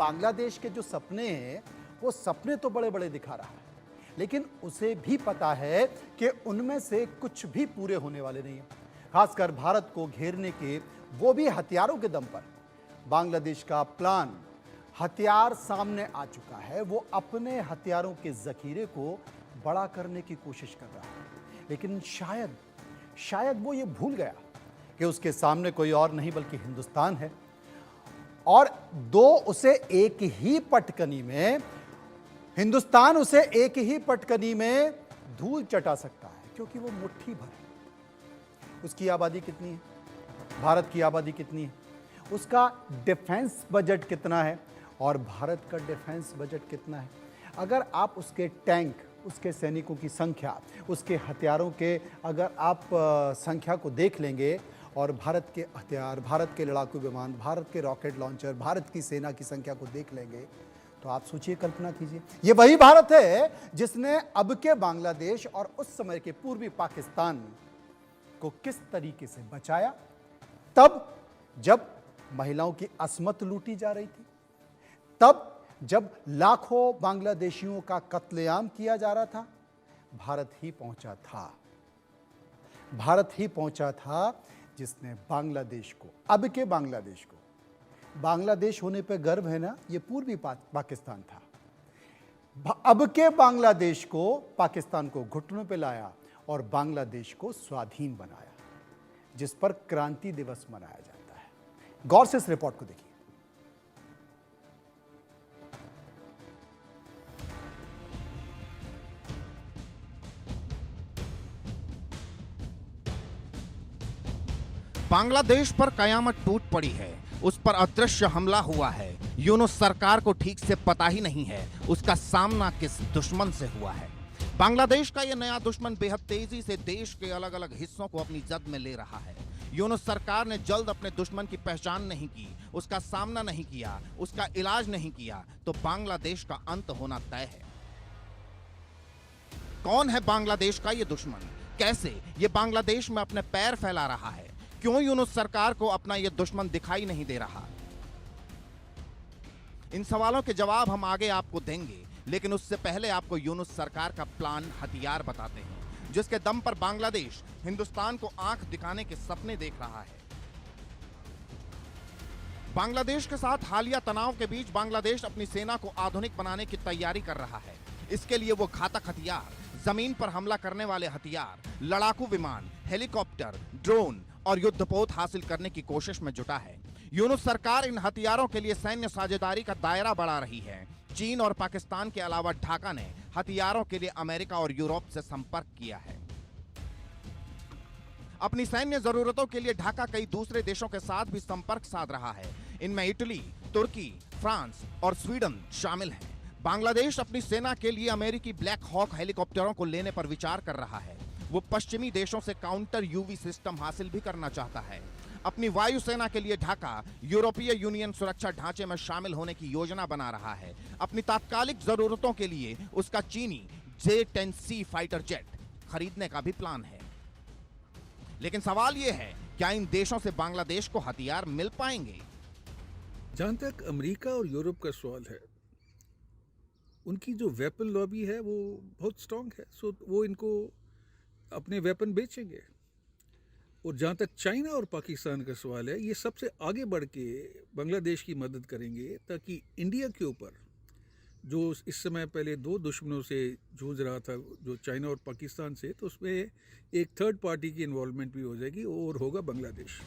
बांग्लादेश के जो सपने हैं वो सपने तो बड़े बड़े दिखा रहा है, लेकिन उसे भी पता है कि उनमें से कुछ भी पूरे होने वाले नहीं हैं। खासकर भारत को घेरने के वो भी हथियारों के दम पर। बांग्लादेश का प्लान हथियार सामने आ चुका है। वो अपने हथियारों के जखीरे को बड़ा करने की कोशिश कर रहा है, लेकिन शायद वो ये भूल गया कि उसके सामने कोई और नहीं बल्कि हिंदुस्तान है। और उसे एक ही पटकनी में हिंदुस्तान उसे एक ही पटकनी में धूल चटा सकता है, क्योंकि वो मुट्ठी भर है। उसकी आबादी कितनी है, भारत की आबादी कितनी है, उसका डिफेंस बजट कितना है और भारत का डिफेंस बजट कितना है। अगर आप उसके टैंक, उसके सैनिकों की संख्या, उसके हथियारों के अगर आप संख्या को देख लेंगे और भारत के हथियार, भारत के लड़ाकू विमान, भारत के रॉकेट लॉन्चर, भारत की सेना की संख्या को देख लेंगे, तो आप सोचिए, कल्पना कीजिए, ये वही भारत है जिसने अब के बांग्लादेश और उस समय के पूर्वी पाकिस्तान को किस तरीके से बचाया, तब जब महिलाओं की अस्मत लूटी जा रही थी, तब जब लाखों बांग्लादेशियों का कत्लेआम किया जा रहा था। भारत ही पहुंचा था जिसने बांग्लादेश को, अब के बांग्लादेश को, बांग्लादेश होने पे गर्व है ना, ये पूर्वी पाकिस्तान था, अब के बांग्लादेश को, पाकिस्तान को घुटनों पे लाया और बांग्लादेश को स्वाधीन बनाया, जिस पर क्रांति दिवस मनाया जाता है। गौर से इस रिपोर्ट को देखिए। बांग्लादेश पर कयामत टूट पड़ी है, उस पर अदृश्य हमला हुआ है। यूनुस सरकार को ठीक से पता ही नहीं है उसका सामना किस दुश्मन से हुआ है। बांग्लादेश का यह नया दुश्मन बेहद तेजी से देश के अलग अलग हिस्सों को अपनी जद में ले रहा है। यूनुस सरकार ने जल्द अपने दुश्मन की पहचान नहीं की, उसका सामना नहीं किया, उसका इलाज नहीं किया, तो बांग्लादेश का अंत होना तय है। कौन है बांग्लादेश का यह दुश्मन? कैसे ये बांग्लादेश में अपने पैर फैला रहा है? क्यों यूनुस सरकार को अपना यह दुश्मन दिखाई नहीं दे रहा? इन सवालों के जवाब हम आगे आपको देंगे, लेकिन उससे पहले आपको यूनुस सरकार का प्लान हथियार बताते हैं, जिसके दम पर बांग्लादेश हिंदुस्तान को आंख दिखाने के सपने देख रहा है। बांग्लादेश के साथ हालिया तनाव के बीच बांग्लादेश अपनी सेना को आधुनिक बनाने की तैयारी कर रहा है। इसके लिए वो घातक हथियार, जमीन पर हमला करने वाले हथियार, लड़ाकू विमान, हेलीकॉप्टर, ड्रोन और युद्धपोत हासिल करने की कोशिश में जुटा है। यूनुस सरकार इन हथियारों के लिए सैन्य साझेदारी का दायरा बढ़ा रही है। चीन और पाकिस्तान के अलावा ढाका ने हथियारों के लिए अमेरिका और यूरोप से संपर्क किया है। अपनी सैन्य जरूरतों के लिए ढाका कई दूसरे देशों के साथ भी संपर्क साध रहा है। इनमें इटली, तुर्की, फ्रांस और स्वीडन शामिल हैं। बांग्लादेश अपनी सेना के लिए अमेरिकी ब्लैक हॉक हेलीकॉप्टरों को लेने पर विचार कर रहा है। वो पश्चिमी देशों से काउंटर यूवी सिस्टम हासिल भी करना चाहता है। अपनी वायुसेना के लिए ढाका यूरोपीय यूनियन सुरक्षा ढांचे में शामिल होने की योजना बना रहा है। अपनी तात्कालिक जरूरतों के लिए उसका चीनी J-10C फाइटर जेट खरीदने का भी प्लान है। लेकिन सवाल यह है, क्या इन देशों से बांग्लादेश को हथियार मिल पाएंगे? जहां तक अमेरिका और यूरोप का सवाल है, उनकी जो वेपन लॉबी है वो बहुत स्ट्रांग है, सो वो इनको अपने वेपन बेचेंगे। और जहाँ तक चाइना और पाकिस्तान का सवाल है, ये सबसे आगे बढ़ के बांग्लादेश की मदद करेंगे, ताकि इंडिया के ऊपर जो इस समय पहले दो दुश्मनों से जूझ रहा था, जो चाइना और पाकिस्तान से, तो उसमें एक थर्ड पार्टी की इन्वॉल्वमेंट भी हो जाएगी और होगा बांग्लादेश।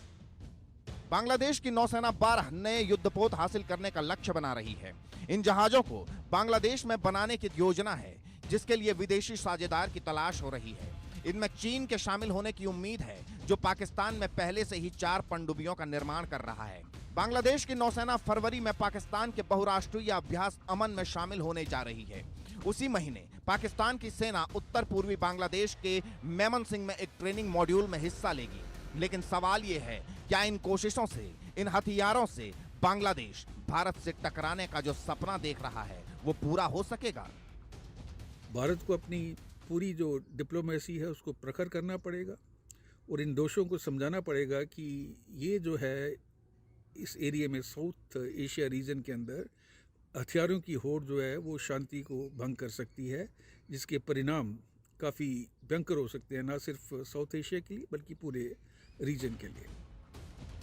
बांग्लादेश की नौसेना 12 नए युद्धपोत हासिल करने का लक्ष्य बना रही है। इन जहाजों को बांग्लादेश में बनाने की योजना है, जिसके लिए विदेशी साझेदार की तलाश हो रही है। इनमें चीन के शामिल होने की उम्मीद है, जो पाकिस्तान में पहले से ही 4 पनडुब्बियों का निर्माण कर रहा है। बांग्लादेश की नौसेना फरवरी में पाकिस्तान के बहुराष्ट्रीय अभ्यास अमन में शामिल होने जा रही है। उसी महीने पाकिस्तान की सेना उत्तर पूर्वी बांग्लादेश के मेमनसिंह में एक ट्रेनिंग मॉड्यूल में हिस्सा लेगी। लेकिन सवाल यह है, क्या इन कोशिशों से, इन हथियारों से बांग्लादेश भारत से टकराने का जो सपना देख रहा है वो पूरा हो सकेगा? भारत को अपनी पूरी जो डिप्लोमेसी है उसको प्रखर करना पड़ेगा और इन दोषों को समझाना पड़ेगा कि ये जो है इस एरिया में, साउथ एशिया रीजन के अंदर, हथियारों की होड़ जो है वो शांति को भंग कर सकती है, जिसके परिणाम काफ़ी भयंकर हो सकते हैं, ना सिर्फ साउथ एशिया के लिए बल्कि पूरे रीजन के लिए।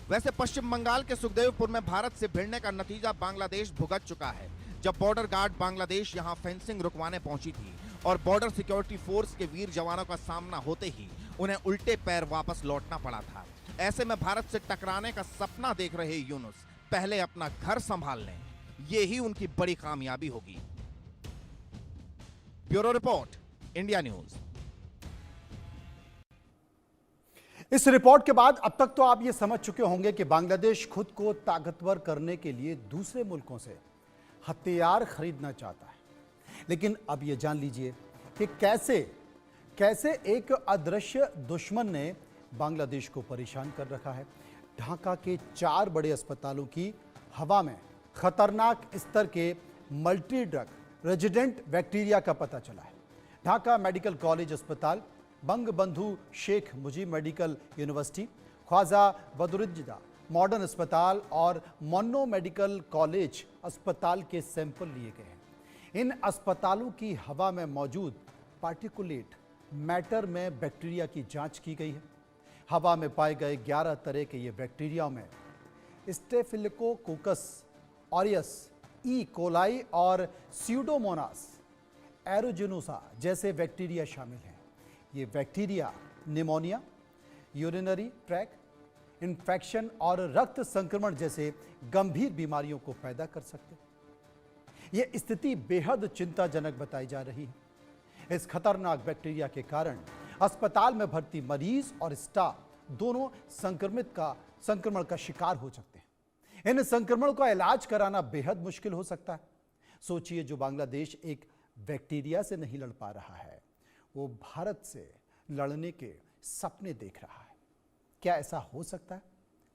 वैसे पश्चिम बंगाल के सुखदेवपुर में भारत से भिड़ने का नतीजा बांग्लादेश भुगत चुका है, जब बॉर्डर गार्ड बांग्लादेश यहां फेंसिंग रुकवाने पहुंची थी और बॉर्डर सिक्योरिटी फोर्स के वीर जवानों का सामना होते ही उन्हें उल्टे पैर वापस लौटना पड़ा था। ऐसे में भारत से टकराने का सपना देख रहे यूनुस पहले अपना घर संभाल लें, ये ही उनकी बड़ी कामयाबी होगी। Bureau report, India news. इस रिपोर्ट के बाद अब तक तो आप ये समझ चुके होंगे कि बांग्लादेश खुद को ताकतवर करने के लिए दूसरे मुल्कों से हथियार खरीदना चाहता है, लेकिन अब ये जान लीजिए कि कैसे एक अदृश्य दुश्मन ने बांग्लादेश को परेशान कर रखा है। ढाका के 4 बड़े अस्पतालों की हवा में खतरनाक स्तर के मल्टी ड्रग रेजिडेंट बैक्टीरिया का पता चला है। ढाका मेडिकल कॉलेज अस्पताल, Bangabandhu Sheikh Mujib medical university, Khwaja Badruddoza modern अस्पताल और मन्नो मेडिकल कॉलेज अस्पताल के सैंपल लिए गए हैं। इन अस्पतालों की हवा में मौजूद पार्टिकुलेट मैटर में बैक्टीरिया की जांच की गई है। हवा में पाए गए 11 तरह के ये बैक्टीरिया में स्टेफिलोकोकस ऑरियस, ई कोलाई और स्यूडोमोनास एरोजिनोसा जैसे बैक्टीरिया शामिल हैं। ये bacteria pneumonia, urinary tract infection और रक्त संक्रमण जैसे गंभीर बीमारियों को पैदा कर सकते हैं। यह स्थिति बेहद चिंताजनक बताई जा रही है। इस खतरनाक बैक्टीरिया के कारण अस्पताल में भर्ती मरीज और स्टाफ दोनों संक्रमण का शिकार हो सकते हैं। इन संक्रमण का इलाज कराना बेहद मुश्किल हो सकता है। सोचिए, जो बांग्लादेश एक बैक्टीरिया से नहीं लड़ पा रहा है, वो भारत से लड़ने के सपने देख रहा है। क्या ऐसा हो सकता है?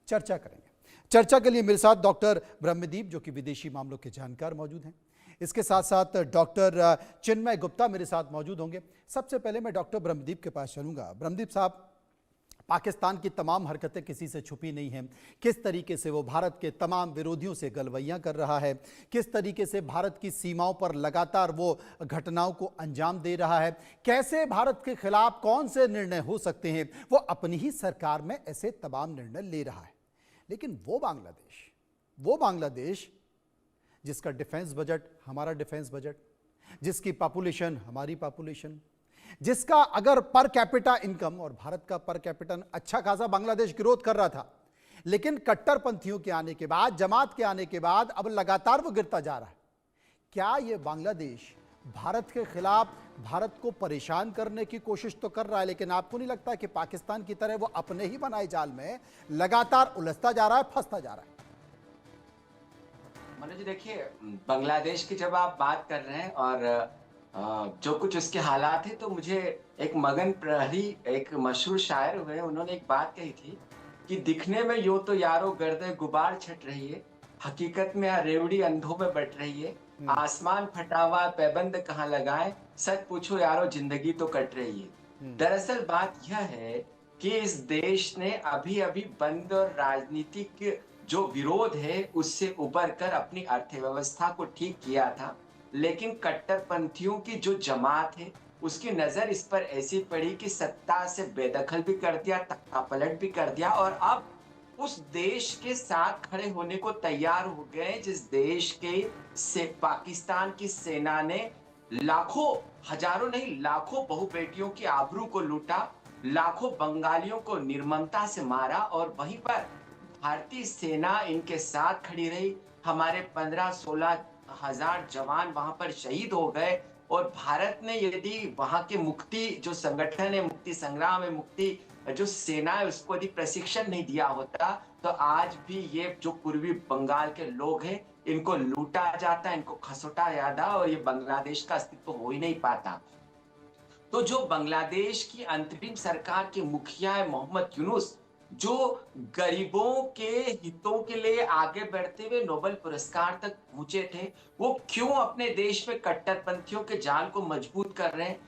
चर्चा करेंगे। चर्चा के लिए मेरे साथ डॉक्टर ब्रह्मदीप, जो कि विदेशी मामलों के जानकार, मौजूद हैं। इसके साथ साथ डॉक्टर चिन्मय गुप्ता मेरे साथ मौजूद होंगे। सबसे पहले मैं डॉक्टर ब्रह्मदीप के पास चलूंगा। ब्रह्मदीप साहब, पाकिस्तान की तमाम हरकतें किसी से छुपी नहीं हैं। किस तरीके से वो भारत के तमाम विरोधियों से गलवैयां कर रहा है, किस तरीके से भारत की सीमाओं पर लगातार वो घटनाओं को अंजाम दे रहा है, कैसे भारत के खिलाफ कौन से निर्णय हो सकते हैं, वो अपनी ही सरकार में ऐसे तमाम निर्णय ले रहा है। लेकिन वो बांग्लादेश जिसका डिफेंस बजट हमारा डिफेंस बजट, जिसकी पॉपुलेशन हमारी पॉपुलेशन, जिसका अगर पर कैपिटा इनकम और भारत का पर कैपिटा अच्छा खासा बांग्लादेश ग्रोथ कर रहा था, लेकिन कट्टरपंथियों के आने के बाद, जमात के आने के बाद अब लगातार वो गिरता जा रहा है। क्या ये बांग्लादेश भारत के खिलाफ भारत को परेशान करने की कोशिश तो कर रहा है, लेकिन आपको नहीं लगता कि पाकिस्तान की तरह वो अपने ही बनाए जाल में लगातार उलझता जा रहा है, फंसता जा रहा है? मनोज जी, देखिए, बांग्लादेश की जब आप बात कर रहे हैं और जो कुछ उसके हालात हैं, तो मुझे एक मगन प्रहरी, एक मशहूर शायर हुए, उन्होंने एक बात कही थी कि दिखने में यूं तो यारो गर्दे गुबार छट रही है, हकीकत में रेवड़ी अंधों में बट रही है, आसमान फटा हुआ पैबंद कहाँ लगाए, सच पूछो यारो जिंदगी तो कट रही है। दरअसल बात यह है कि इस देश ने अभी अभी बंद और राजनीतिक जो विरोध है उससे उबर कर अपनी अर्थव्यवस्था को ठीक किया था, लेकिन कट्टरपंथियों की जो जमात है उसकी नजर इस पर ऐसी पड़ी कि सत्ता से बेदखल भी कर दिया, तख्ता पलट भी कर दिया, और अब उस देश के साथ खड़े होने को तैयार हो गए जिस देश से पाकिस्तान की सेना ने लाखों, हजारों नहीं लाखों बहु बेटियों की आबरू को लूटा, लाखों बंगालियों को निर्ममता से मारा, और वहीं पर भारतीय सेना इनके साथ खड़ी रही। हमारे 15-16 हजार जवान वहां पर शहीद हो गए, और भारत ने यदि वहां के मुक्ति जो संगठन है, मुक्ति संग्राम है, मुक्ति जो सेना है, उसको यदि प्रशिक्षण नहीं दिया होता, तो आज भी ये जो पूर्वी बंगाल के लोग हैं इनको लूटा जाता, इनको खसोटा जाता, और ये बांग्लादेश का अस्तित्व हो ही नहीं पाता। तो जो बांग्लादेश की अंतरिम सरकार के मुखिया है मोहम्मद यूनुस, जो गरीबों के हितों के लिए आगे बढ़ते हुए नोबेल पुरस्कार तक पहुंचे थे, वो क्यों अपने देश में कट्टरपंथियों के जाल को मजबूत कर रहे हैं?